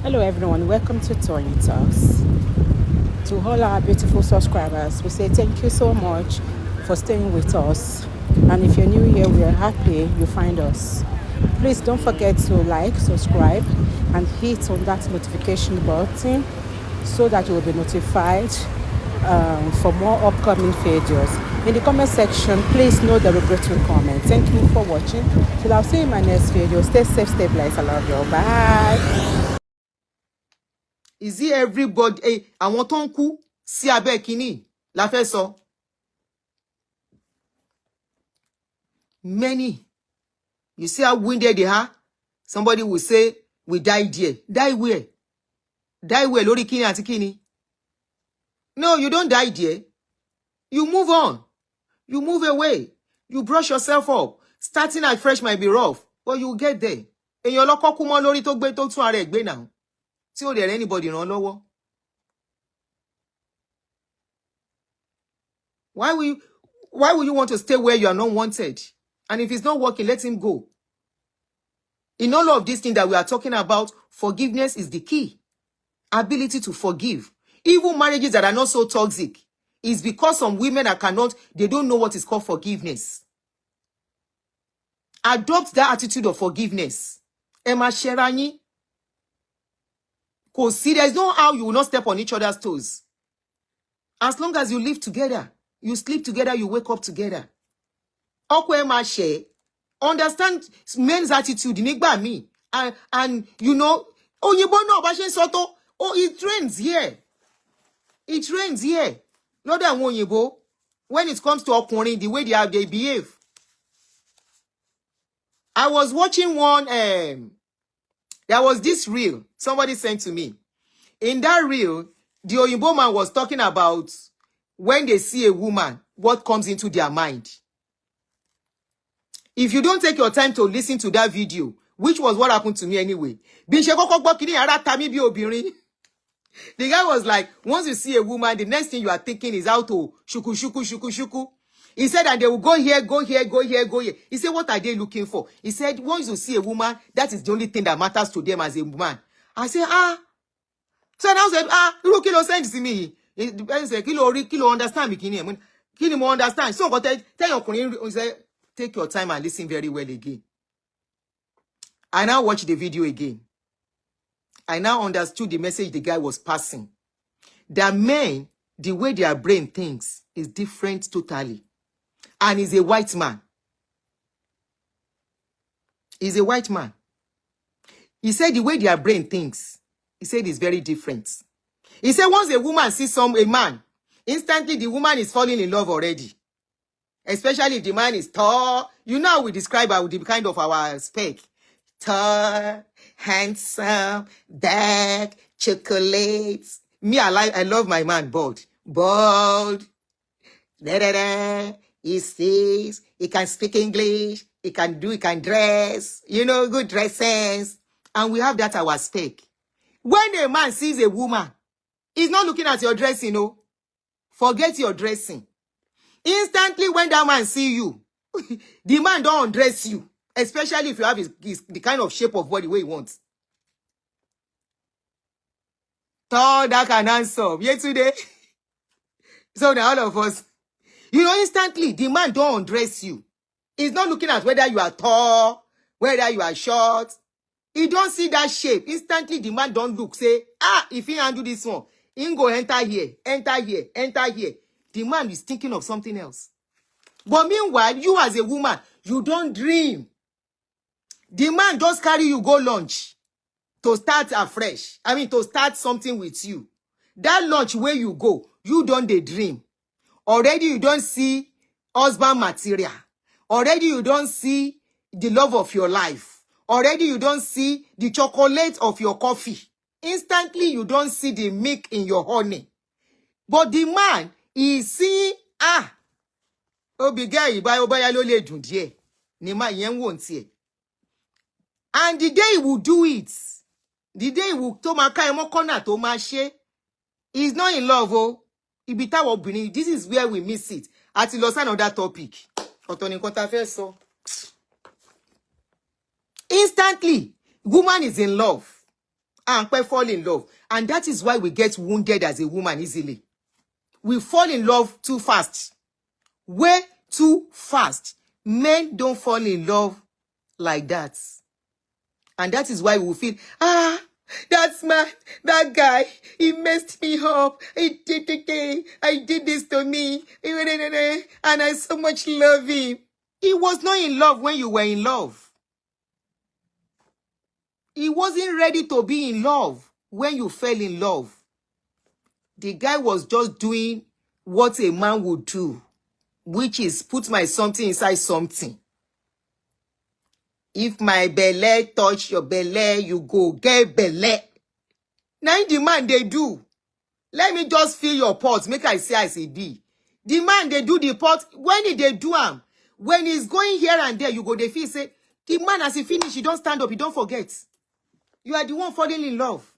Hello everyone, welcome to Tony Talks. To all our beautiful subscribers, we say thank you so much for staying with us. And if you're new here, we are happy you find us. Please don't forget to like, subscribe, and hit on that notification button so that you will be notified for more upcoming videos. In the comment section, please no derogatory comment. Thank you for watching. Till I'll see you in my next video. Stay safe, stay blessed. I love you. Bye. Is it everybody? Àwọn tó ń kú sí abẹ́ kínní la fẹ́ sọ. Many. You see how wounded they are? Somebody will say, we died here. Die where? Die where? Lórí kíni àti kíni? No, you don't die there. You move on. You move away. You brush yourself up. Starting at fresh might be rough, but you get there. Èèyàn lọ́kọ́ kú mọ́ lórí tó gbé tó tún ara ẹ̀ gbé náà. Tí ò dẹ̀ rẹ́ anybody ràn lọ́wọ́. Why will you want to stay where you are not wanted? And if it's not working, let him go. In all of these things that we are talking about, forgiveness is the key. Ability to forgive. Even marriages that are not so toxic is because some women they don't know what is called forgiveness. Adopt that attitude of forgiveness. Emma Sherani. Because see, there's no how you will not step on each other's toes. As long as you live together, you sleep together, you wake up together. Understand men's attitude nígbà míì. And you know, it rains here. It rains here. Not that òyìnbó, when it comes to ọkùnrin, the way they behave. I was watching one, there was this reel somebody sent to me. In that reel, the òyìnbó man was talking about when they see a woman, what comes into their mind. If you don't take your time to listen to that video, which was what happened to me anyway, the guy was like, once you see a woman, the next thing you are thinking is how to shuku, shuku, shuku, shuku. He said, and they will go here, go here, go here, go here. He said, what are they looking for? He said, once you see a woman, that is the only thing that matters to them as a woman. I said, So now said, look, kilo send to me. The person said, kilo understand me, kilo more understand. So, but tell your colleague, take your time and listen very well again. I now watch the video again. I now understood the message the guy was passing. That men, the way their brain thinks is different totally. And he's a white man. He's a white man. He said the way their brain thinks, he said it's very different. He said once a woman sees a man, instantly the woman is falling in love already. Especially if the man is tall. You know how we describe the kind of our spec. Tall, handsome, dark, chocolates. Me, I love my man bald. Bald. He says, he can speak English, he can dress, good dress sense. And we have that our spec. When a man sees a woman, he's not looking at your dressing, Forget your dressing. Instantly, when that man see you, the man don't undress you, especially if you have the kind of shape of body where he wants. Tall, dark, and handsome. Yeah, today. So now all of us, instantly, the man don't undress you. He's not looking at whether you are tall, whether you are short. He don't see that shape. Instantly, the man don't look, say, if he handle this one, he go enter here, enter here, enter here. The man is thinking of something else. But meanwhile, you as a woman, you don't dream. The man just carry you go lunch to start afresh. To start something with you. That lunch where you go, you don't dream. Already you don't see husband material. Already you don't see the love of your life. Already you don't see the chocolate of your coffee. Instantly you don't see the milk in your honey. But the man is seeing, Obigay Ibayobaya lo le dun die. Ni ma yen won tie. And the day he will do it, the day he will to maka emo corner to ma she, he's not in love, Ibita wo obìnrin. This is where we miss it. Àti lọ sign on that topic. Ọ̀tọ̀ ni nǹkan tá fẹ́ sọ. Instantly, woman is in love. and fall in love. And that is why we get wounded as a woman easily. We fall in love too fast. Way too fast. Men don't fall in love like that. And that is why we feel, that guy, he messed me up. I did this to me. And I so much love him. He was not in love when you were in love. He wasn't ready to be in love when you fell in love. The guy was just doing what a man would do, which is put my something inside something. If my belly touch your belly, you go get belly. Now the man they do. Let me just fill your pot. Make I say I say D. The man they do the pot. When they do him, when he's going here and there, you go they feel say, the man as he finish, he don't stand up, he don't forget. You are the one falling in love.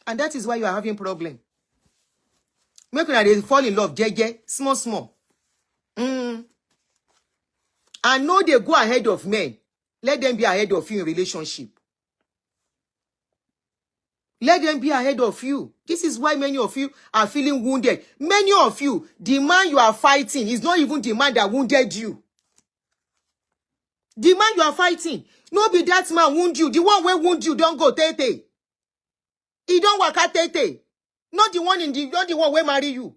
And that is why you are having problem. Make when they fall in love, jeje, small. And know they go ahead of men. Let them be ahead of you in relationship. Let them be ahead of you. This is why many of you are feeling wounded. Many of you, the man you are fighting is not even the man that wounded you. The man you are fighting, no be that man wound you. The one where wound you don't go tete. He don't work at tete. Not the one where marry you.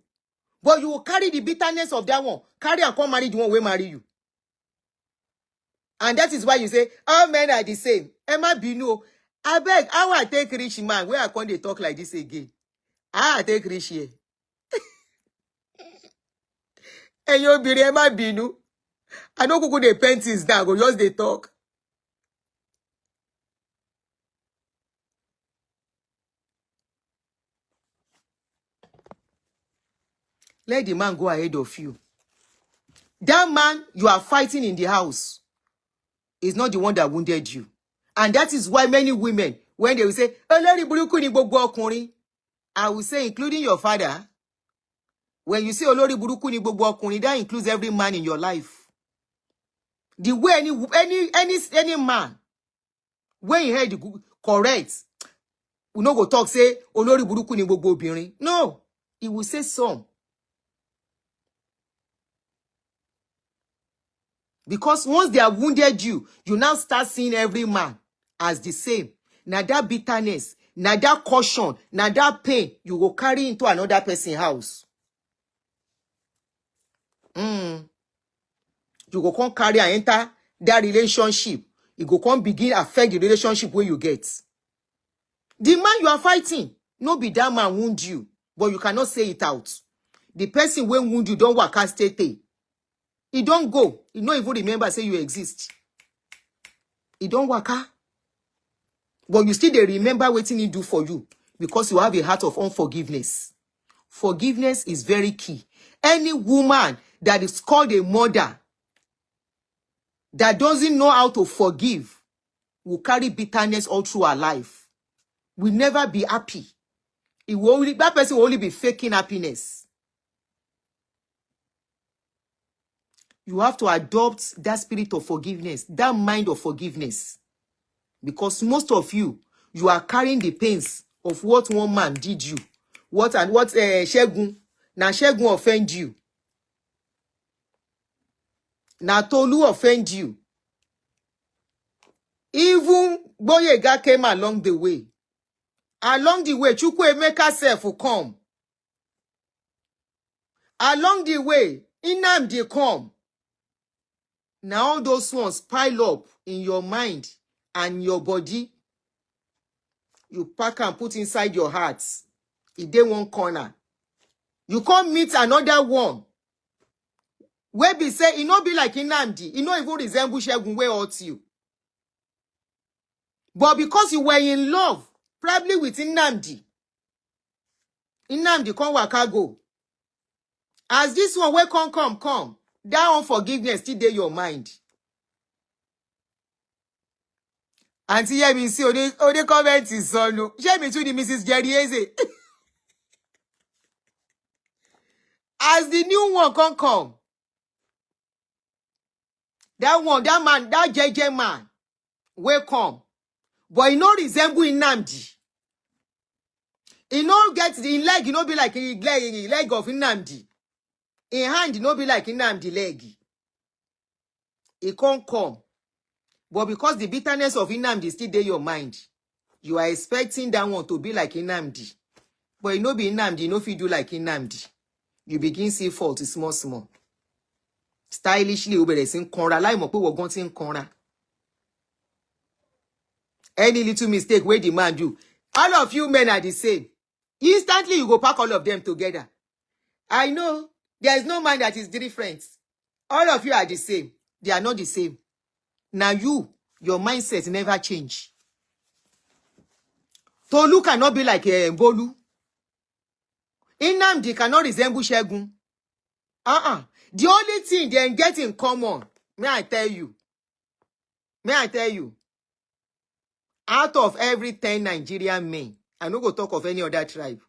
But you will carry the bitterness of that one. Carry and come marry the one where marry you. And that is why you say, all men are the same. Emma Bino, I beg, how I take rich man where I can't they talk like this again? I take rich here. And you'll be Emma Bino. I know who the penties now, go just they talk. Let the man go ahead of you. That man you are fighting in the house is not the one that wounded you. And that is why many women, when they will say, I will say, including your father, when you say Olori Buruku ni gbogbo ọkùnrin, that includes every man in your life. The way any man, when he heard correct, we no go talk say Olori Buruku ni gbogbo obìnrin. No, he will say some. Because once they have wounded you, you now start seeing every man as the same. Now that bitterness, now that caution, now that pain, you go carry into another person's house. You go come carry and enter that relationship. You go come begin affect the relationship where you get. The man you are fighting, no be that man wound you, but you cannot say it out. The person when wound you don't work as tete. He don't go. He don't even remember say you exist. He don't work. But you still they remember what he do for you because you have a heart of unforgiveness. Forgiveness is very key. Any woman that is called a mother that doesn't know how to forgive will carry bitterness all through her life. Will never be happy. That person will only be faking happiness. You have to adopt that spirit of forgiveness, that mind of forgiveness. Because most of you are carrying the pains of what one man did you. What Shegun. Now Shegun offend you. Now Tolu offend you. Even Boyega came along the way. Along the way, Chukwuemeka self will come. Along the way, Nnamdi come. Now all those ones pile up in your mind and your body. You pack and put inside your heart. If they one corner. You come meet another one. Where be say, it not be like Nnamdi. It not even resemble Shegun where hurt you. But because you were in love, probably with Nnamdi. Nnamdi come waka go. As this one where come. That unforgiveness still dey your mind. Aunty Yemi see ode comment is so no. Yemi to the Mrs. Jerry Eze. As the new one come. That one, that man, that JJ man, will come. But he no resemble Nnamdi. He no get the leg, he no be like a leg of Nnamdi. In hand, he no be like Nnamdi leg. He can't come. But because the bitterness of Nnamdi still in your mind, you are expecting that one to be like Nnamdi. But you no be Nnamdi, you no fit do like Nnamdi. You begin see fault small small. Stylishly, ó bẹ̀rẹ̀ sí kanra láì mọ̀ pé wọ́n gan ti ń kanra. Any little mistake where the man do, all of you men are the same. Instantly, you go pack all of them together. I know there is no man that is different. All of you are the same. They are not the same. Now your mindset never change. Tolu cannot be like Bolu. Nnamdi cannot resemble Shegun. The only thing they get in common, may I tell you, out of every 10 Nigerian men, I no go talk of any other tribe,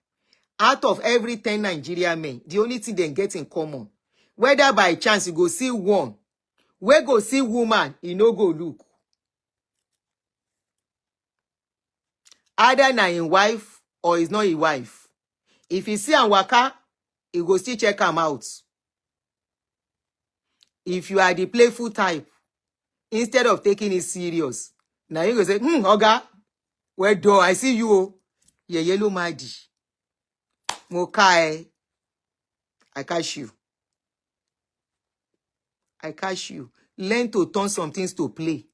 out of every 10 Nigerian men, the only thing they get in common, whether by chance you go see one, we go see woman, he no go look. Either na him wife or is not his wife. If he see am waka, he go still check am out. If you are the playful type, instead of taking it serious, now you go say, Oga, well done, I see you. Ye yellow madi. Mokai. I catch you. I catch you. Learn to turn some things to play.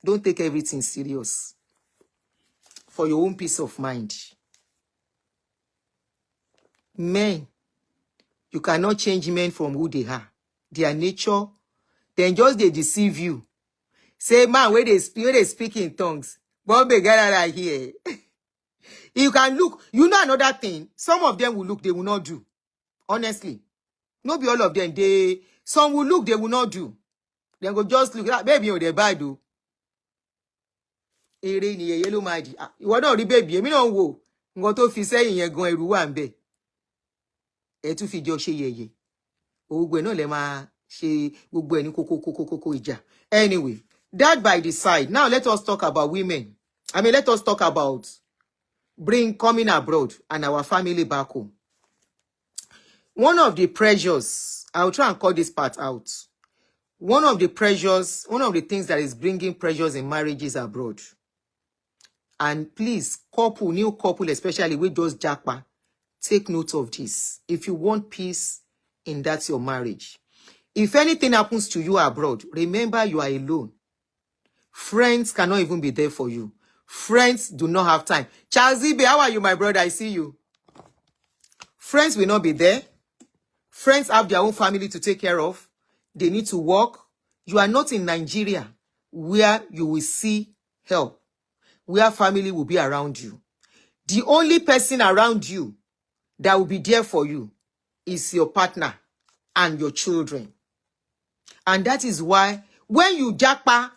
Don't take everything serious. For your own peace of mind. Men, you cannot change men from who they are. Their nature, then just they deceive you. Say, man, where they speak in tongues. Bombe get out here. You can look. You know another thing. Some of them will look, they will not do. Honestly. Not be all of them. Some will look, they will not do. They go just look. Baby, they bad do. Ere ni yellow madi. You don't baby. Emi no wo. Ngon to fi sẹ́yìn yẹn gan ẹ̀rù wà ńbẹ̀. Ẹ tún fi jọ ṣe yẹ̀yẹ́. Ogbe no le ma ṣe gbogbo ẹni kókó ìjà. Anyway, that by the side. Now let us talk about women. Let us talk about coming abroad and our family back home. One of the pressures, I'll try and cut this part out. One of the things that is bringing pressures in marriages abroad. And please, new couple, especially with those japa, take note of this. If you want peace in that your marriage. If anything happens to you abroad, remember you are alone. Friends cannot even be there for you. Friends do not have time. Charles Ibe, how are you, my brother? I see you. Friends will not be there. Friends have their own family to take care of. They need to work. You are not in Nigeria where you will see help, where family will be around you. The only person around you that will be there for you is your partner and your children. And that is why when you japa,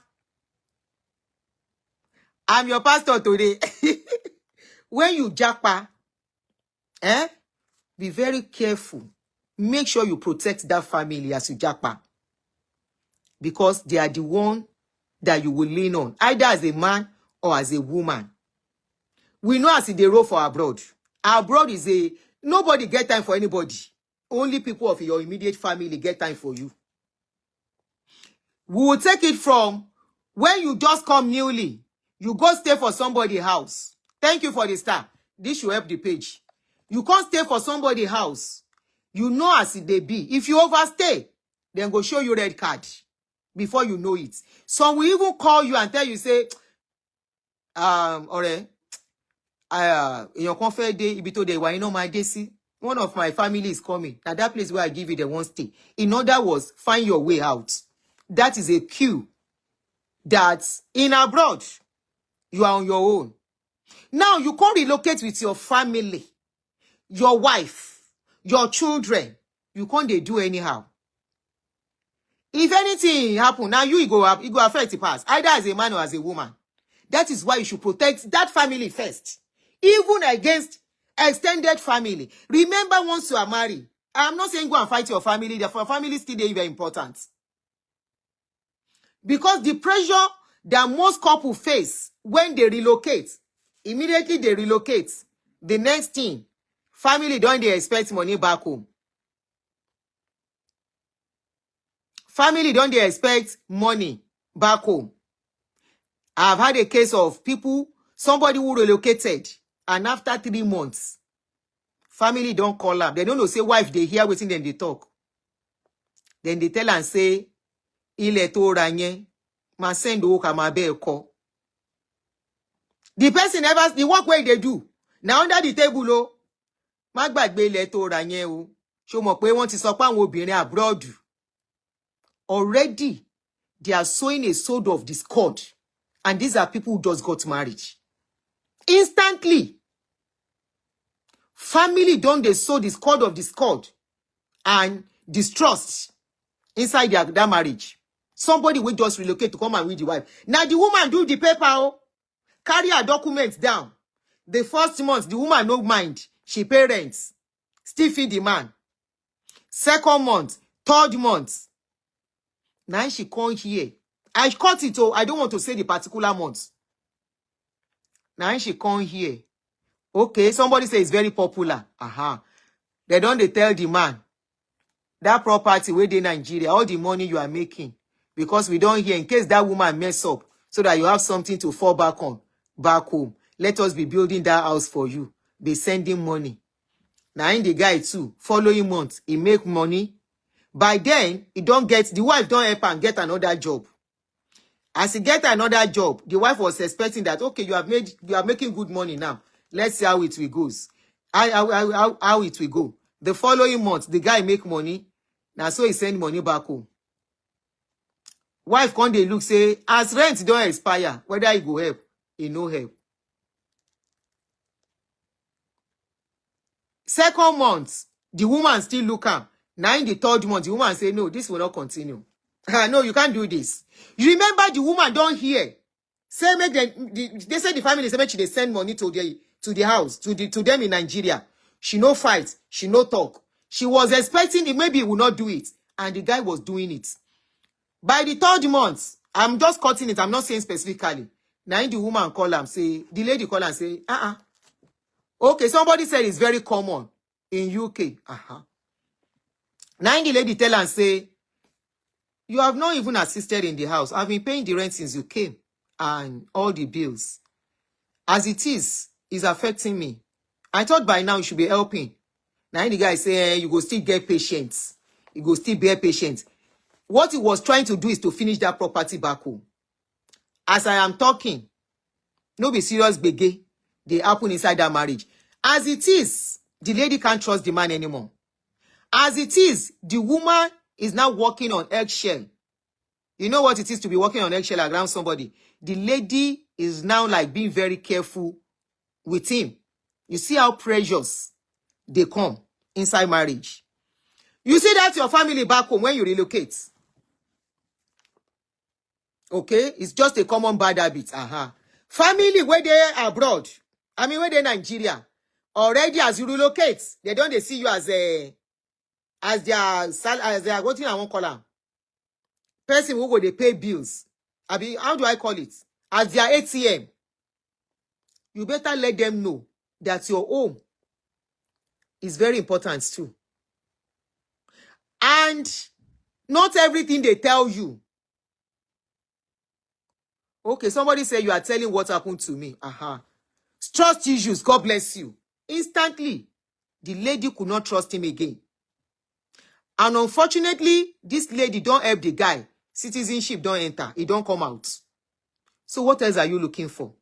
I'm your pastor today. When you japa, be very careful. Make sure you protect that family as you japa. Because they are the one that you will lean on, either as a man or as a woman. We know as they roll for abroad. Abroad is nobody get time for anybody. Only people of your immediate family get time for you. We will take it from when you just come newly. You go stay for somebody's house. Thank you for the star. This should help the page. You can't stay for somebody's house. You know as they be. If you overstay, then go show you red card. Before you know it. Some will even call you and tell you, say, in your comfort day, my day, one of my family is coming. Now that place where I give you the one stay. In other words, find your way out. That is a cue that in abroad, you are on your own. Now you can't relocate with your family, your wife, your children. You can't do anyhow. If anything happen, now it go affect the past, either as a man or as a woman. That is why you should protect that family first, even against extended family. Remember, once you are married, I'm not saying go and fight your family. The family still very important. Because the pressure that most couples face when they relocate, immediately they relocate, The next thing, family don't they expect money back home. Family don't they expect money back home. I've had a case of people, somebody who relocated, and after 3 months, family don't call up. They don't know, say wife, they hear waiting, then they talk. Then they tell and say, ile to ranye, ma send o ka ma be ko. The person never, the work where they do. Now under the table, oh, ma gbagbe ile to ranye o. Show mo pe wọ́n ti sọ pé àwọn obìnrin abroad. Already, they are sowing a sword of discord. And these are people who just got married. Instantly. Family don't they sow discord of discord and distrust inside that marriage. Somebody will just relocate to come and with the wife. Now the woman do the paper, oh, carry her documents down. The first month, the woman no mind. She pay rent. Still feed the man. Second month, third month. Now she come here. I cut it, oh, I don't want to say the particular month. Now she come here. Okay, somebody say it's very popular. They don't they tell the man that property where in Nigeria, all the money you are making, because we don't hear in case that woman mess up, so that you have something to fall back on, back home. Let us be building that house for you. Be sending money. Now in the guy too, following month, he make money. By then, he don't get, the wife don't help and get another job. As he get another job, the wife was expecting that, okay, you are making good money now. Let's see how it will goes. How it will go. The following month, the guy make money. Now so he send money back home. Wife come dey look say, as rent don't expire, whether he go help, he no help. Second month, the woman still look am. Now in the third month, the woman say, no, this will not continue. No, you can't do this. You remember the woman don't hear. Say make they say the family say make they send money to the house, to them in Nigeria. She no fight, she no talk. She was expecting it, maybe he will not do it. And the guy was doing it. By the third month, I'm just cutting it, I'm not saying specifically. Now the woman call am say, the lady call and say, okay, somebody said it's very common in UK. Now the lady tell and say, you have not even assisted in the house. I've been paying the rent since you came and all the bills. As it is, it's affecting me. I thought by now you should be helping. Now the guy say, you go still get patience. You go still bear patience. What he was trying to do is to finish that property back home. As I am talking, no be serious bege. They happen inside that marriage. As it is, the lady can't trust the man anymore. As it is, the woman is now walking on eggshell. You know what it is to be walking on eggshell around somebody? The lady is now like being very careful with him. You see how precious they come inside marriage. You see that your family back home when you relocate. Okay? It's just a common bad habit. Family where they abroad, I mean where they Nigeria, already as you relocate, they don't see you as their what thing I won't call them. Person who go they pay bills. How do I call it? As their ATM. You better let them know that your home is very important too. And not everything they tell you. Okay, somebody say you are telling what happened to me. Trust issues, God bless you. Instantly, the lady could not trust him again. And unfortunately, this lady don't help the guy. Citizenship don't enter. It don't come out. So what else are you looking for?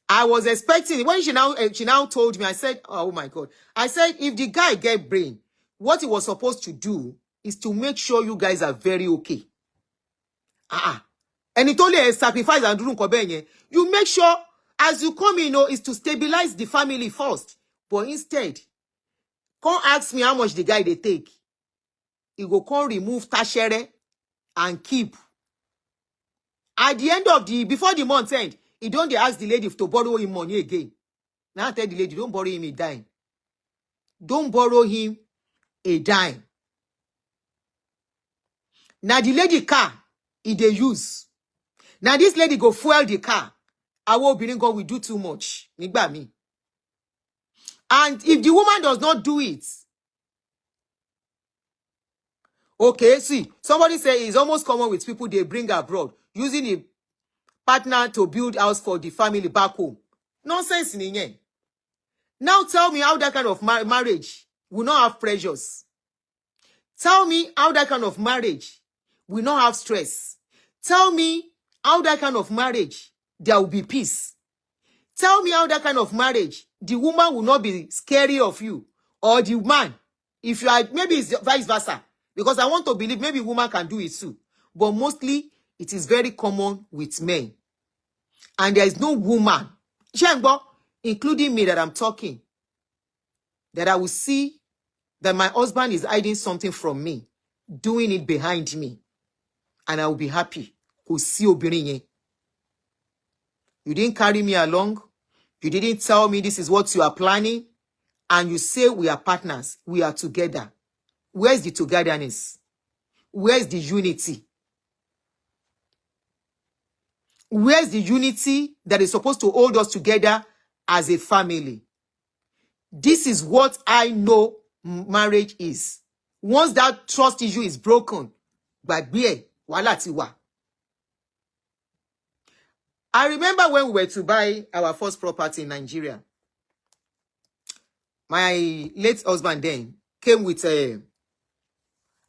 I was expecting, when she now told me, I said, oh my God. I said, if the guy get brain, what he was supposed to do is to make sure you guys are very okay. And it only a sacrifice and do you make sure as you come in, is to stabilize the family first. But instead, come ask me how much the guy they take. He go come remove tashere and keep. At the end of before the month end, he don't ask the lady to borrow him money again. Now I tell the lady, don't borrow him a dime. Don't borrow him a dime. Now the lady car, they use. Now this lady go fuel the car Our obìnrin gan, we do too much. Nígbà míì. And if the woman does not do it, okay, see, somebody say it's almost common with people they bring abroad, using a partner to build house for the family back home. Nonsense nìyẹn. Now tell me how that kind of marriage will not have pressures. Tell me how that kind of marriage will not have stress. Tell me how that kind of marriage there will be peace. Tell me how that kind of marriage the woman will not be scary of you, or the man. If you are, maybe it's vice versa, because I want to believe maybe woman can do it too, but mostly it is very common with men. And there is no woman, including me that I'm talking, that I will see that my husband is hiding something from me, doing it behind me, and I will be happy. You didn't carry me along. You didn't tell me this is what you are planning, and you say we are partners. We are together. Where's the togetherness? Where's the unity? Where's the unity that is supposed to hold us together as a family? This is what I know marriage is. Once that trust issue is broken, gbàgbé wàhálà ti wà. I remember when we were to buy our first property in Nigeria. My late husband then came with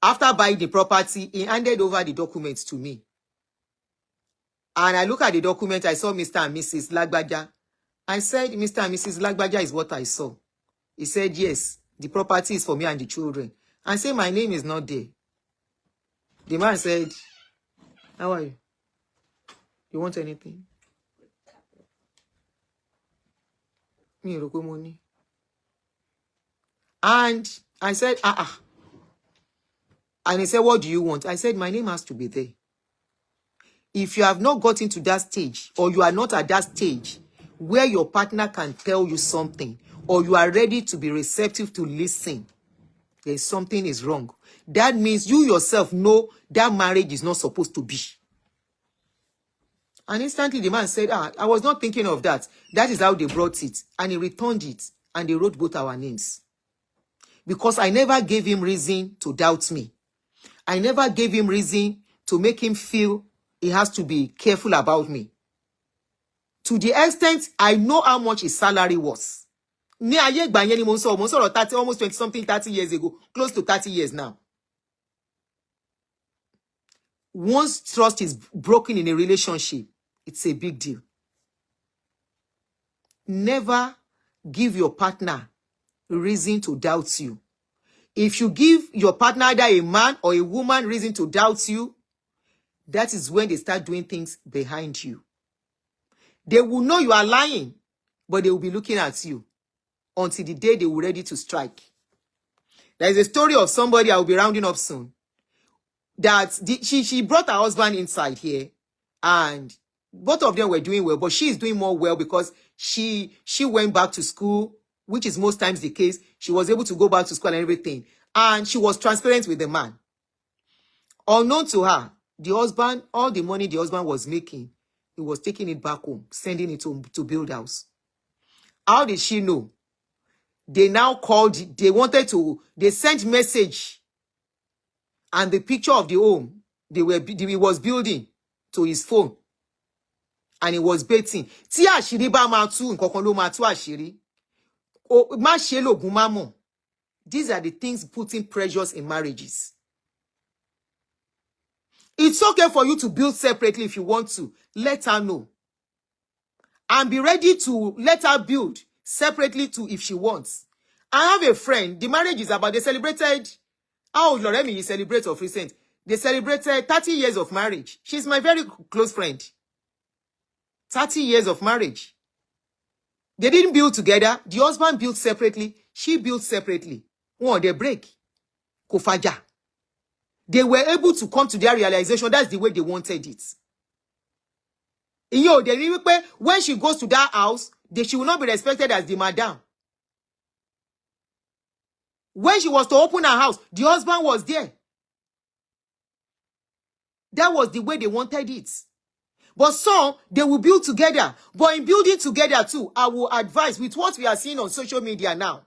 after buying the property, he handed over the documents to me. And I look at the document, I saw Mr. and Mrs. Lagbaja. I said, Mr. and Mrs. Lagbaja is what I saw. He said, yes, the property is for me and the children. I said, my name is not there. The man said, how are you? You want anything? And I said, And he said, what do you want? I said, my name has to be there. If you have not gotten to that stage, or you are not at that stage where your partner can tell you something, or you are ready to be receptive to listen, there's something is wrong. That means you yourself know that marriage is not supposed to be. And instantly the man said, I was not thinking of that. That is how they brought it. And he returned it. And they wrote both our names. Because I never gave him reason to doubt me. I never gave him reason to make him feel he has to be careful about me. To the extent I know how much his salary was. Ní ayé ìgbà yẹn ni mo sọ̀rọ̀ 30, almost 20 something, 30 years ago, close to 30 years now. Once trust is broken in a relationship, it's a big deal. Never give your partner reason to doubt you. If you give your partner, either a man or a woman, reason to doubt you, that is when they start doing things behind you. They will know you are lying, but they will be looking at you until the day they will ready to strike. There is a story of somebody I will be rounding up soon. That she brought her husband inside here, and both of them were doing well, but she is doing more well because she went back to school, which is most times the case. She was able to go back to school and everything, and she was transparent with the man. Unknown to her, the husband, all the money the husband was making, he was taking it back home, sending it to build house. How did she know? They now called, they sent message, and the picture of the home he was building to his phone, and he was betting. Tí àṣírí bá máa tú, nǹkan kan ló máa tú àṣírí. Má ṣe lògùn má mọ̀. These are the things putting pressures in marriages. It's okay for you to build separately if you want to. Let her know. And be ready to let her build separately too if she wants. I have a friend, the marriage is about, they celebrated, how old Loremi celebrate of recent? They celebrated 30 years of marriage. She's my very close friend. 30 years of marriage. They didn't build together. The husband built separately. She built separately. One, they break. Kofaja. They were able to come to their realization. That's the way they wanted it. When she goes to that house, she will not be respected as the madam. When she was to open her house, the husband was there. That was the way they wanted it. But some, they will build together. But in building together too, I will advise with what we are seeing on social media now,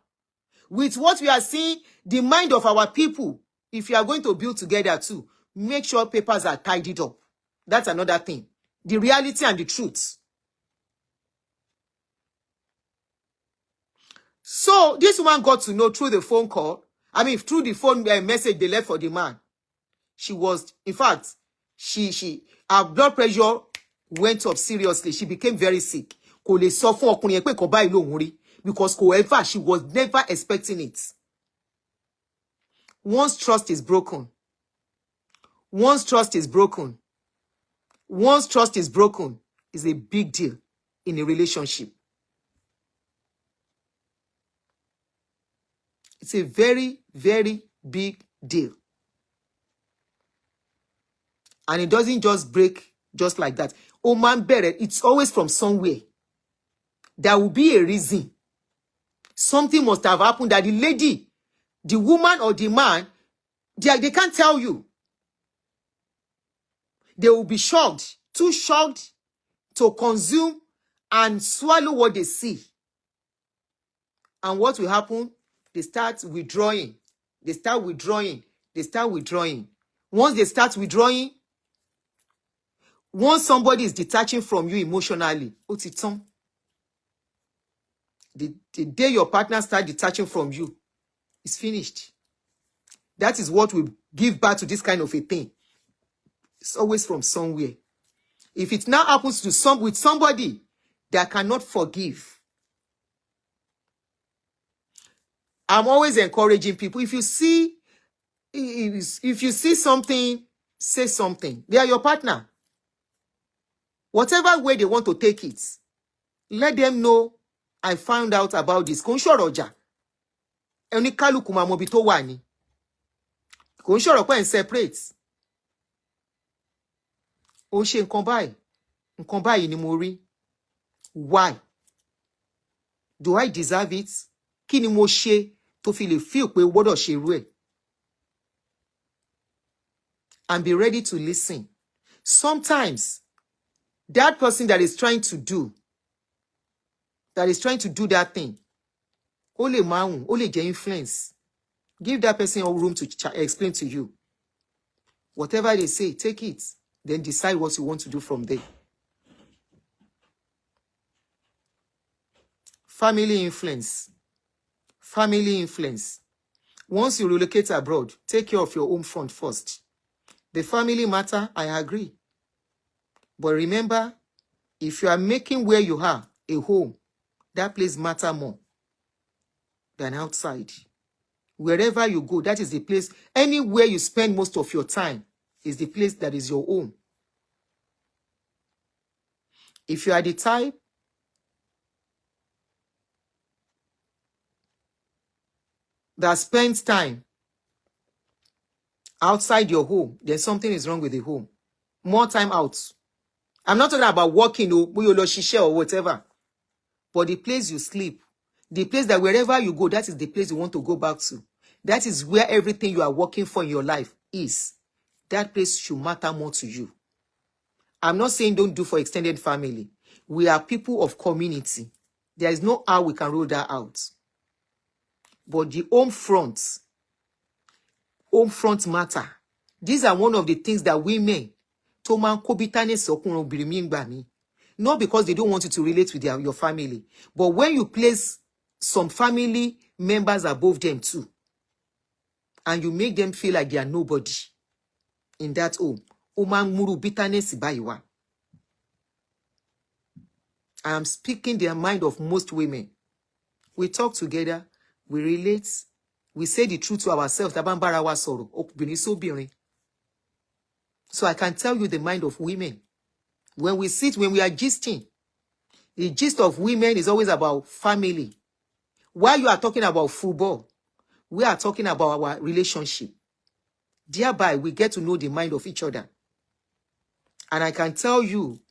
with what we are seeing, the mind of our people, if you are going to build together too, make sure papers are tidied up. That's another thing. The reality and the truth. So this woman got to know through the phone call, through the phone message they left for the man. She was, in fact, her blood pressure went up seriously. She became very sick. Kò lè sọ fún ọkùnrin yẹn pé kò báyìí lòun rí, because she was never expecting it. Once trust is broken, it's a big deal in a relationship. It's a very, very big deal. And it doesn't just break just like that. Oh man, better. It's always from somewhere. There will be a reason. Something must have happened that the lady, the woman or the man, they can't tell you. They will be shocked, too shocked to consume and swallow what they see. And what will happen? They start withdrawing. Once they start withdrawing, once somebody is detaching from you emotionally, the day your partner starts detaching from you, it's finished. That is what will give birth to this kind of a thing. It's always from somewhere. If it now happens to with somebody that cannot forgive, I'm always encouraging people. If you see something, say something. They are your partner. Whatever way they want to take it, let them know I found out about this. Kò ń ṣọ̀rọ̀ ọjà. Ẹni kálukú máa mọ ibi tó wà ni. Kò ń ṣọ̀rọ̀ pé ń separate. Ó ṣe nǹkan báyìí ni mo rí. Why? Do I deserve it? Kí ni mo ṣe tó fi lè feel pé o gbọ́dọ̀ ṣe irú ẹ̀? And be ready to listen. Sometimes, that person that is trying to do that thing, ó lè jẹ́ influence. Give that person a room to explain to you. Whatever they say, take it. Then decide what you want to do from there. Family influence. Once you relocate abroad, take care of your home front first. The family matter, I agree. But remember, if you are making where you are a home, that place matter more than outside. Wherever you go, that is the place. Anywhere you spend most of your time is the place that is your home. If you are the type that spends time outside your home, then something is wrong with the home. More time out. I'm not talking about working or whatever. But the place you sleep, the place that wherever you go, that is the place you want to go back to. That is where everything you are working for in your life is. That place should matter more to you. I'm not saying don't do for extended family. We are people of community. There is no how we can roll that out. But the home front matter. These are one of the things that women, not because they don't want you to relate with your family, but when you place some family members above them too, and you make them feel like they are nobody in that home, I am speaking the mind of most women. We talk together, we relate, we say the truth to ourselves. So I can tell you the mind of women. When we are gisting, the gist of women is always about family. While you are talking about football, we are talking about our relationship. Thereby, we get to know the mind of each other. And I can tell you,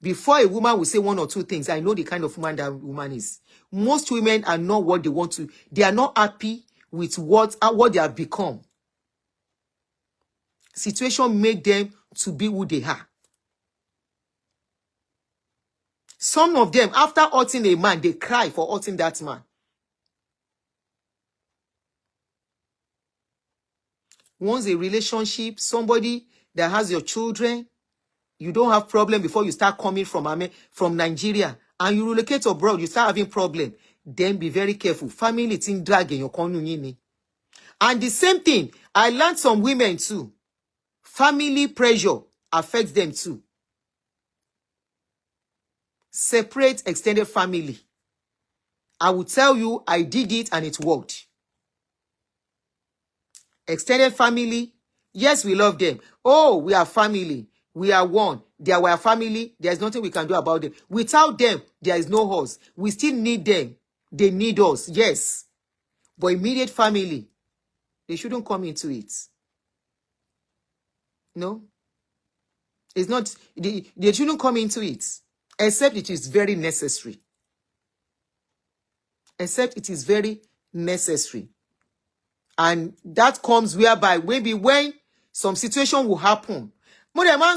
before a woman will say one or two things, I know the kind of woman that woman is. Most women are not what they want to. They are not happy with what they have become. Situation make them to be who they are. Some of them, after hurting a man, they cry for hurting that man. Once a relationship, somebody that has your children, you don't have problem before you start coming from Nigeria, and you relocate abroad, you start having problem. Then be very careful. Family thing drag in your corner. And the same thing, I learned some women too. Family pressure affects them too. Separate extended family. I will tell you, I did it and it worked. Extended family, yes, we love them. Oh, we are family. We are one. They are our family. There's nothing we can do about them. Without them, there is no us. We still need them. They need us, yes. But immediate family, they shouldn't come into it. No. It's not, they shouldn't come into it. Except it is very necessary. Except it is very necessary. And that comes whereby maybe when some situation will happen.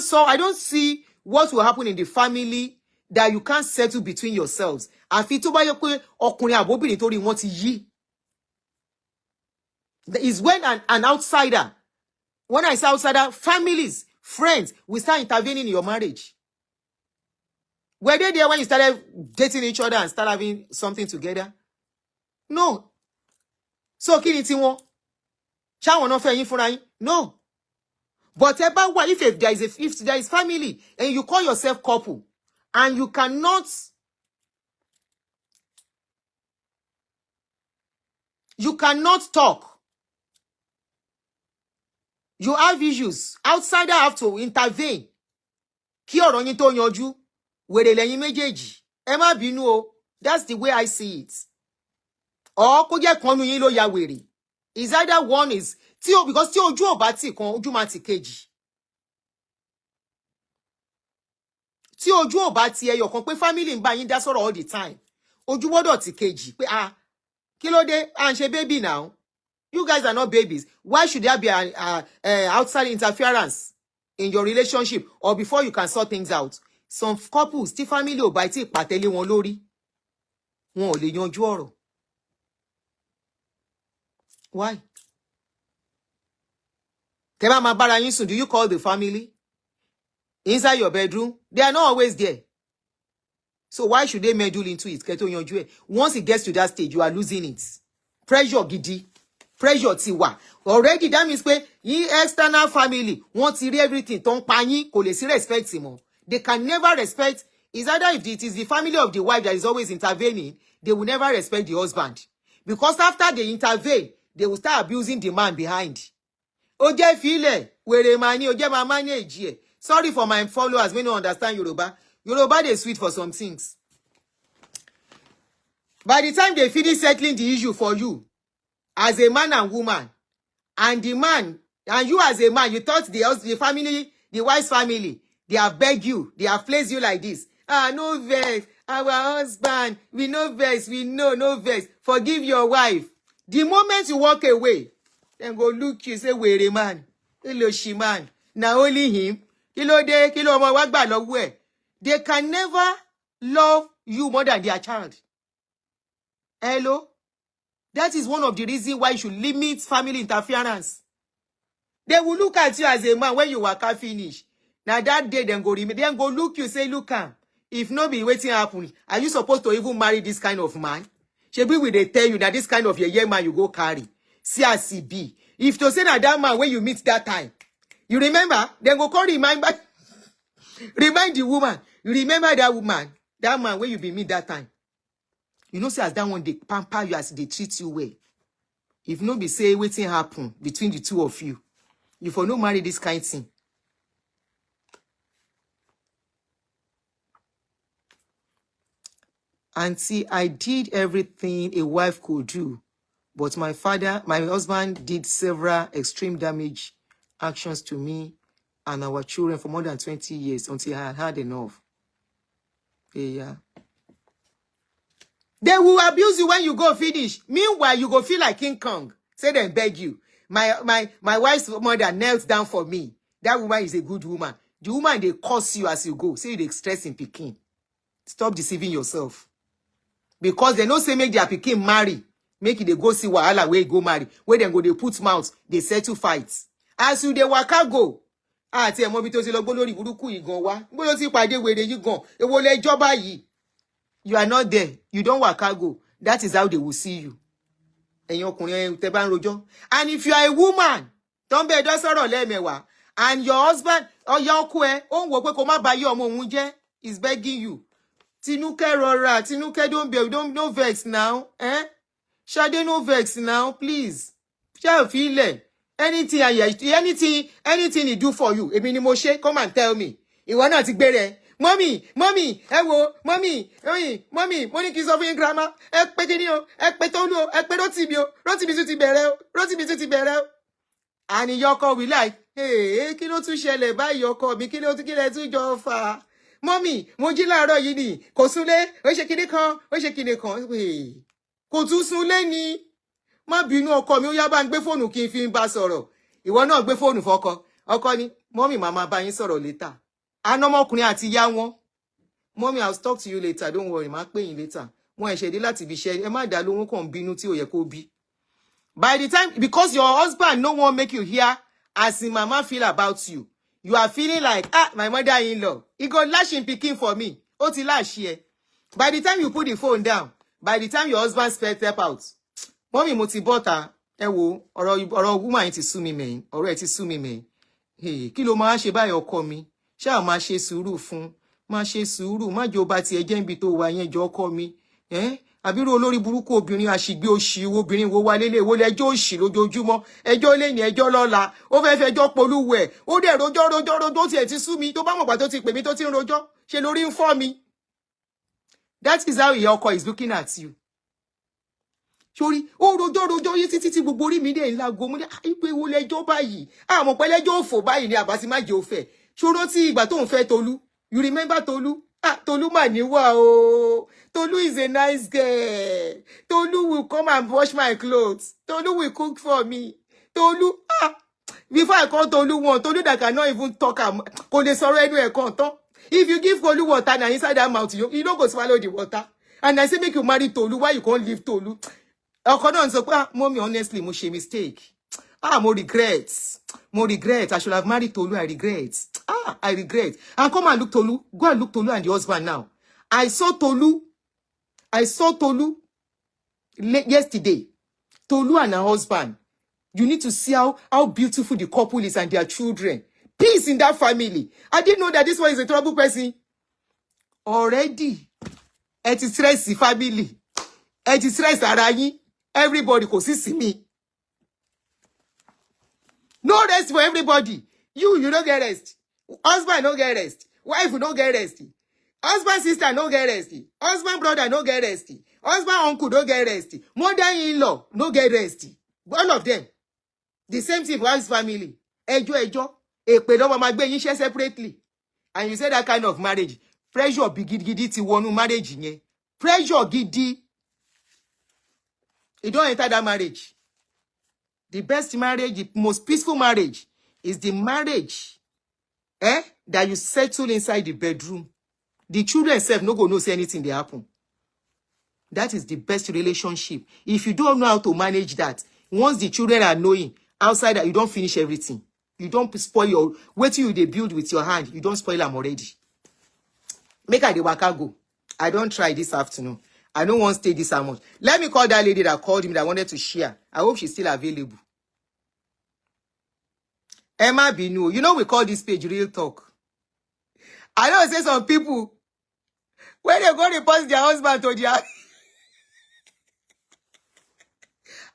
So I don't see what will happen in the family that you can't settle between yourselves. Is when an outsider, when I say outsider, families, friends, will start intervening in your marriage. Were they there when you started dating each other and start having something together? No. So, no. But if there is family and you call yourself couple and you cannot talk, you have issues, outsider have to intervene. That's the way I see it. Or is either one is because family in buying that's all the time. Baby now. You guys are not babies. Why should there be outside interference in your relationship or before you can sort things out? Some couples, the family pateli won lori. Won ò lè yanjú ọ̀rọ̀. Why? Do you call the family? Inside your bedroom? They are not always there. So why should they meddle into it? Once it gets to that stage, you are losing it. Pressure gidi. Pressure tiwa. Already that means external family wants to everything. Don't panic, respect him. They can never respect. Is either if it is the family of the wife that is always intervening, they will never respect the husband. Because after they intervene, they will start abusing the man behind. Oje file, were mani, oje ma manage. Sorry for my followers when you understand Yoruba. Yoruba they sweet for some things. By the time they finish settling the issue for you, as a man and woman, and the man, and you as a man, you thought the family, the wife's family, they have begged you, they have placed you like this. No vex, our husband, we no vex, we know, no vex, forgive your wife. The moment you walk away, then go look you, say, wait a man, hello, she man, now only him, they can never love you more than their child. Hello? That is one of the reasons why you should limit family interference. They will look at you as a man when you work finish. Now that day, then go look you, say, look, if no be waiting happen, are you supposed to even marry this kind of man? Shebi will they tell you that this kind of young man you go carry. CRCB. If to say that man when you meet that time, you remember, then go call remind the woman. You remember that woman, that man when you be meet that time. You know, say as that one they pamper you as they treat you well. If no be say waiting happen between the two of you, you for no marry this kind of thing. Auntie, I did everything a wife could do, but my husband did several extreme damage actions to me and our children for more than 20 years until I had had enough. Yeah. They will abuse you when you go finish. Meanwhile, you go feel like King Kong. Say them beg you. My wife's mother knelt down for me. That woman is a good woman. The woman, they curse you as you go. Say they stress in Peking. Stop deceiving yourself. Because they no say make their pikin marry, make it they go see wahala where go marry, where they go they put mouth, they settle fights. As you dey waka go, ti e mo bi to ti lọ gbọ́ lórí burúkú yìí gan wá. Bo lo ti pàdé wèrè yìí gan. Èwo lẹ joba yìí. You are not there. You don't waka go. That is how they will see you. Ẹ̀yin ọkùnrin tẹ́ bá ń rojọ́. And if you are a woman, don't be ẹjọ́ sọ̀rọ̀ lẹ́ẹ̀mẹ́wàá. And your husband or your ọkọ ó ń wò pé kó má ba yé ọmọ òun jẹ́, is begging you. Tinuke rọra, Tinuke don't vex now. Shade no vex now, please. Shall feel it. Anything he do for you, èmi ni mo ṣe, come and tell me. Ìwọ náà ti gbére. Mommy, ẹ wo, mommy, mo ní kí sọ fún yín grandma, ẹ pé kíni o, ẹ pé Tolu o, ẹ pé Rotimi o, Rotimi tún ti bẹ̀rẹ̀ o. And your ọkọ we like, hey, kí ló tún ṣẹlẹ̀ báyìí ọkọ mi, kí lẹ tún jọ fà. Mommy, mo jí láàárọ̀ yìí ni, kò súnlé, ó ṣe kíní kan. Kò tún súnlé ni. Má bínú ọkọ mi, ó yá bá ń gbé fóònù kí n fi bá sọ̀rọ̀. Ìwọ náà gbé fóònù fọ́kọ. Ọkọ ni, mommy mama bá yín sọ̀rọ̀ later. Ọmọkùnrin àti ìyá wọn. Mommy, I'll talk to you later, don't worry, má pè yín later. Mo ẹ ṣe dé láti bí iṣẹ́, ẹ má dá lóhùn kàn bínú tí ó yẹ kó bí. By the time, because your husband no one make you hear as in mama feel about you. You are feeling like, my mother-in-law, he go lash him pikin for me. Ó ti lash here. By the time you put the phone down, by the time your husband step out, mommy mo ti bọ́ta, ẹ wo, ọ̀rọ̀ woman ti sú mi mẹ́yìn, ọ̀rọ̀ ẹ ti sú mi mẹ́yìn. Hey, kí ló máa ṣe báyìí ọkọ mi? Ṣá máa ṣe sùúrù fún, máa ṣe sùúrù, má jẹ́ ó bá ti ẹjẹ́ níbi tó wà yẹn jọ ọkọ mi. Àbírú olórí burúkú obìnrin àṣìgbé òṣì obìnrin wo wá lélẹ̀ wo lẹ́jọ́ òṣì lójoojúmọ́ ẹjọ́ lẹ́ni ẹjọ́ lọ́la ó fẹ́ fẹjọ́ polúwẹ̀ ó dẹ̀ rojọ́ tiẹ̀ ti sú mi tó bá mọ̀ pà tó ti pè mí tó ti ń rojọ́ ṣe lórí ń fọ́ mi. That is how your ọkọ is looking at you. Sori ó rojọ́ yìí títí tí gbogbo orí mi dẹ̀ ńlá gomu ní ìpè wo lẹ́jọ́ báyìí àmọ́ pé lẹ́jọ́ òfò báyìí ni àbá ti má jẹ́ òfẹ́ ṣòro tí ìgbà tó ń fẹ́ Tolu. You remember Tolu? Tolu mà níwà o. Tolu is a nice girl. Tolu will come and wash my clothes. Tolu will cook for me. Tolu, before I call Tolu one, Tolu that cannot even talk, kò lè sọ̀rọ̀ ẹnu ẹ̀ kan tán. If you give Tolu water now inside that mouth, you don't go swallow the water. And I say make you marry Tolu, why you can't leave Tolu? Ọkọ náà sọ pé, mommy, honestly, mo ṣe mistake. Mo regret. I should have married Tolu. I regret. And come and look Tolu. Go and look Tolu and the husband now. I saw Tolu yesterday. Tolu and her husband. You need to see how beautiful the couple is and their children. Peace in that family. I didn't know that this one is a trouble person. Already. It is stress the family. It is stress ara yín. Everybody kò sí sinmi. No rest for everybody. You don't get rest. Husband no get rest. Wife no get rest. Husband sister no get rest. Husband brother no get rest. Husband uncle no get rest. Mother-in-law no get rest. All of them. The same thing for his family. Ẹjọ́. Èpè ló máa gbé yín ṣe separately. And you say that kind of marriage. Pressure bí gidigidi ti wọnú marriage yẹn. Pressure gidi. You don't enter that marriage. The best marriage, the most peaceful marriage is the marriage that you settle inside the bedroom. The children self no go know say anything they happen. That is the best relationship. If you don't know how to manage that, once the children are knowing outside that you don't finish everything. You don't spoil your what you they build with your hand. You don't spoil them already. Make I the waka go. I don't try this afternoon. I don't want to stay this much. Let me call that lady that called me that wanted to share. I hope she's still available. Emma Binu, you know we call this page Real Talk. I know say some people, when they go report their husband to their...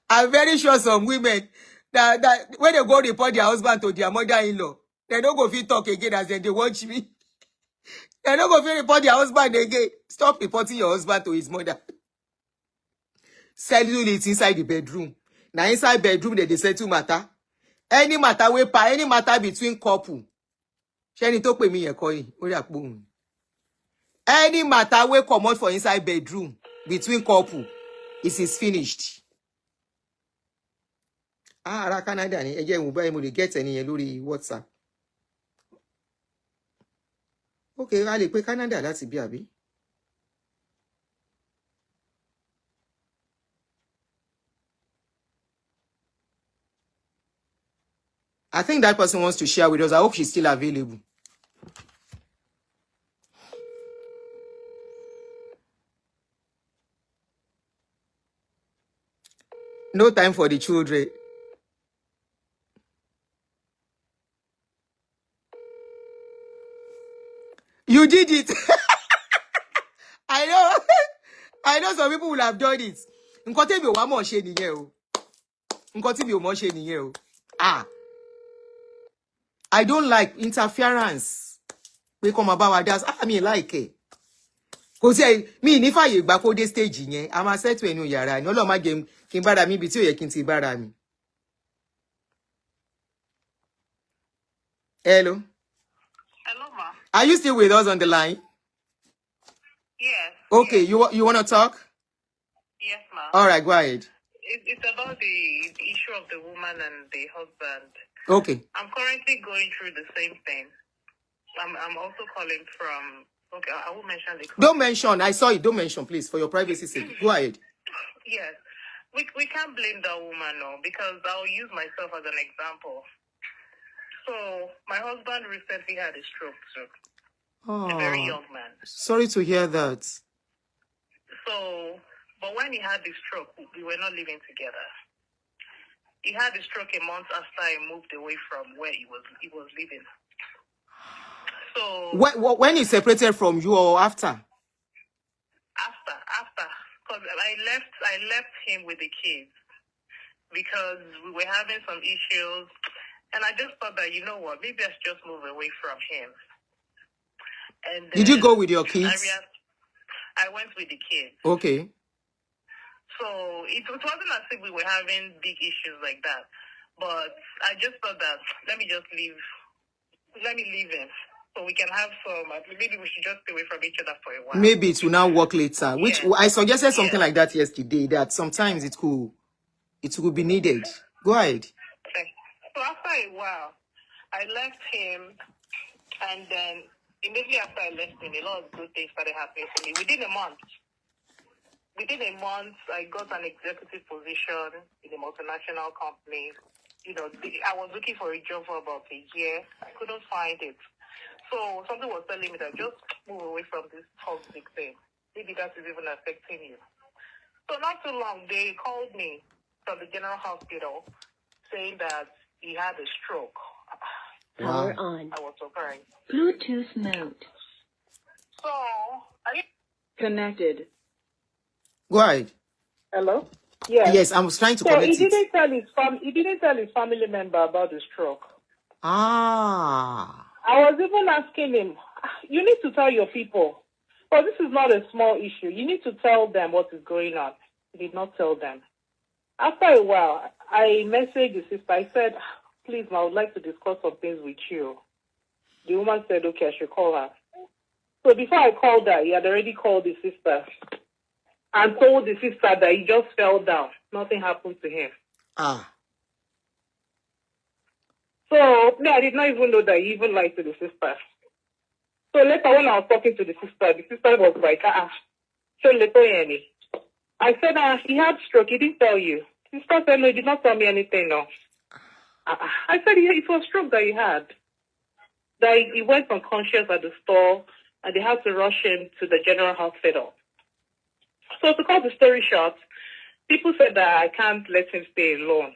I'm very sure some women, that when they go report their husband to their mother-in-law, they don't go feel talk again as they watch me. They don't go feel report their husband again. Stop reporting your husband to his mother. Settle it inside the bedroom. Now inside bedroom, they settle matter. Any matter any matter between couple. Any matter we come out for inside bedroom between couple. It is finished. Ara Canada ni eje mo ba mo le get any lórí WhatsApp. Okay, a lè pè Canada láti bí àbí. I think that person wants to share with us. I hope she's still available. No time for the children. You did it. I know. I know some people will have done it. Nǹkan tí mi ò wá mọ̀ ṣe nìyẹn o. Nǹkan tí mi ò mọ̀ ṣe nìyẹn o. Ah. I don't like interference. Pé kó máa bá wa dá. Ah, mi like it. Kò sí mi ní fàyè gbà kó dé stage yẹn. A máa settle ẹnu yàrá ni. Ọlọ́run má jẹ́ kí n bára mi ibi tí ò yẹ kí n ti bára mi. Hello. Hello, ma. Are you still with us on the line? Yes. Okay, yes. you want to talk? Yes, ma. All right, go ahead. It's about the issue of the woman and the husband. Okay. I'm currently going through the same thing. I'm also calling from. Okay, I will mention the. Don't mention. I saw it. Don't mention, please, for your privacy sake. Go ahead. Yes, we can't blame that woman, no, because I'll use myself as an example. So my husband recently had a stroke too. Oh, a very young man. Sorry to hear that. So, but when he had the stroke, we were not living together. He had the stroke a month after I moved away from where he was living. So when he separated from you or after? After, because I left him with the kids because we were having some issues, and I just thought that, you know what, maybe I should just move away from him. And did you go with your kids? I went with the kids. Okay. So it wasn't as if we were having big issues like that, but I just thought that let me leave him. So we can have some, maybe we should just stay away from each other for a while. Maybe it will now work later. Which yes. I suggested something like that yesterday, that sometimes it could be needed. Go ahead. Okay. So after a while, I left him, and then immediately after I left him, a lot of good things started happening to me. Within a month, I got an executive position in a multinational company. You know, I was looking for a job for about a year. I couldn't find it. So something was telling me that just move away from this toxic thing. Maybe that is even affecting you. So not too long, they called me from the general hospital saying that he had a stroke. Power on. I was surprised. Bluetooth mode. So, are you connected? Go ahead. Hello? Yes. Yes, I was trying to so connect he didn't tell his family member about the stroke. Ah. I was even asking him, you need to tell your people. But this is not a small issue. You need to tell them what is going on. He did not tell them. After a while, I messaged the sister. I said, please, I would like to discuss some things with you. The woman said, okay, I should call her. So before I called her, he had already called the sister and told the sister that he just fell down. Nothing happened to him. Ah. So, I did not even know that he even lied to the sister. So later, when I was talking to the sister was like, so later, I said, he had stroke, he didn't tell you. The sister said, no, he did not tell me anything, no. I said, it was stroke that he had. That he went unconscious at the store, and they had to rush him to the general hospital. So to cut the story short, people said that I can't let him stay alone.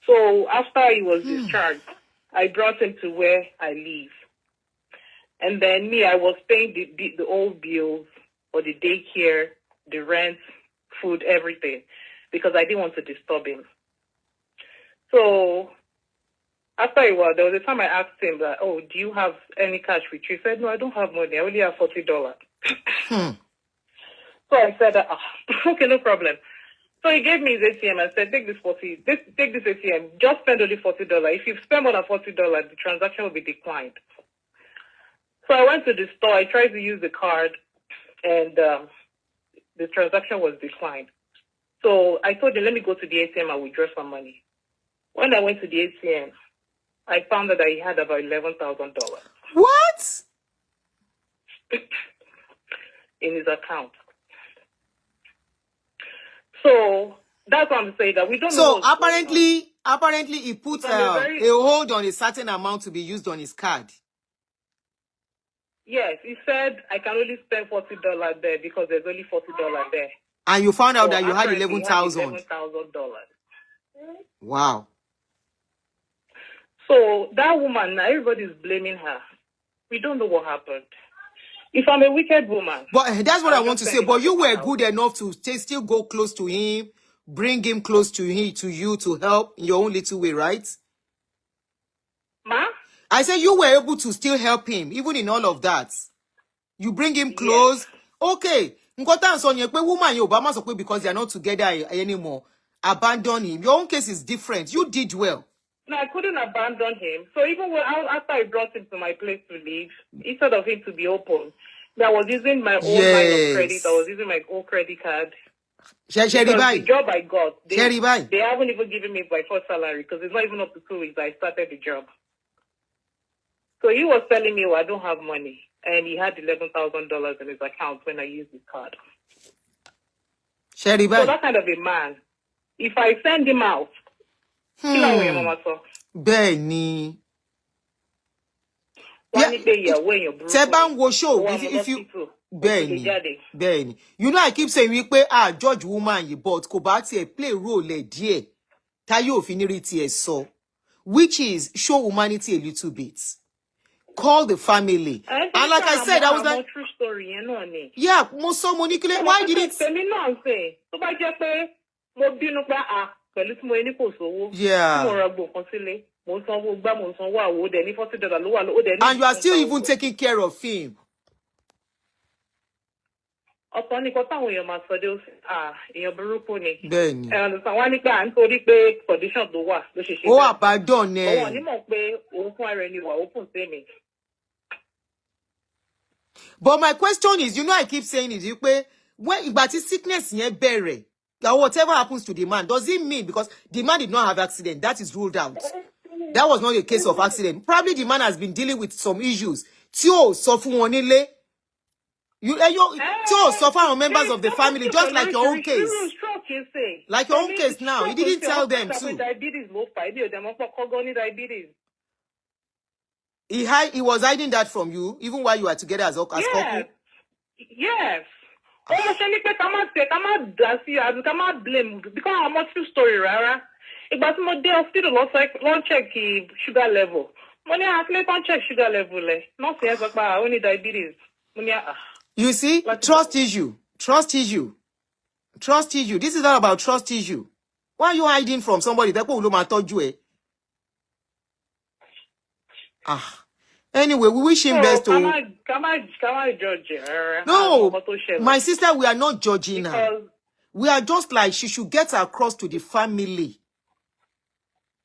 So after he was discharged, I brought him to where I live. And then I was paying the old bills for the daycare, the rent, food, everything, because I didn't want to disturb him. So after a while, there was a time I asked him that, oh, do you have any cash with you? He said, no, I don't have money. I only have $40. So I said, okay, no problem. So he gave me his ATM and said, take this ATM, just spend only $40. If you spend more than $40, the transaction will be declined. So I went to the store, I tried to use the card, and the transaction was declined. So I told him, let me go to the ATM and withdraw some money. When I went to the ATM, I found that he had about $11,000. What? In his account. So that's what I'm saying, that we don't know. So apparently apparently he put a hold on a certain amount to be used on his card. Yes, he said I can only spend $40 there because there's only $40 there. And you found out So that you had apparently $11,000. $11,000. Wow. So that woman, everybody's blaming her. We don't know what happened. If I'm a wicked woman. But that's what I want to say. But you were good enough to still go close to him, bring him close to you to help in your own little way, right? Ma? I said you were able to still help him, even in all of that. You bring him close. Yes. Okay. Woman, Obama, because they are not together anymore. Abandon him. Your own case is different. You did well. No, I couldn't abandon him. So even after I brought him to my place to live, instead of him to be open, I was using my own line of credit. I was using my own credit card. The job I got, they haven't even given me my first salary because it's not even up to 2 weeks I started the job. So he was telling me, I don't have money. And he had $11,000 in his account when I used his card. So that kind of a man, if I send him out, Benny. Benny. You know, I keep saying we judge woman, but Kobati play role dear. Tayo finirity so, which is show humanity a little bit. Call the family. And like I said, I was like, true story, yeah, why did it? Yeah. And you are still even taking care of him. Then. Oh, pardon. But my question is, you know, I keep saying is, when but his sickness here bury, whatever happens to the man, does it mean because the man did not have accident? That is ruled out. That was not a case of accident. Probably the man has been dealing with some issues. You suffer on members of the family, just like your own case. Like your own case now. He didn't tell them too. He was hiding that from you, even while you were together as couple? Yes. Almost any place I cannot blame because I'm not true story, Rara. It was more day hospital long check sugar level. Money I can't check sugar level. Not yes, but only diabetes. You see, trust issue. Trust issue. Trust issue. This is not about trust issue. Why are you hiding from somebody that will told you? Anyway, we wish him best. Come on, judge. No, my sister, we are not judging her. We are just like she should get across to the family.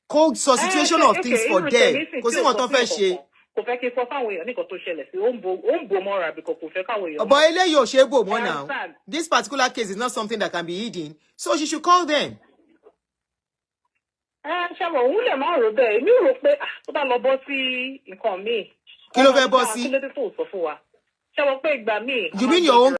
Called so situation of things for them. Because this particular case is not something that can be hidden. So she should call them. You mean your own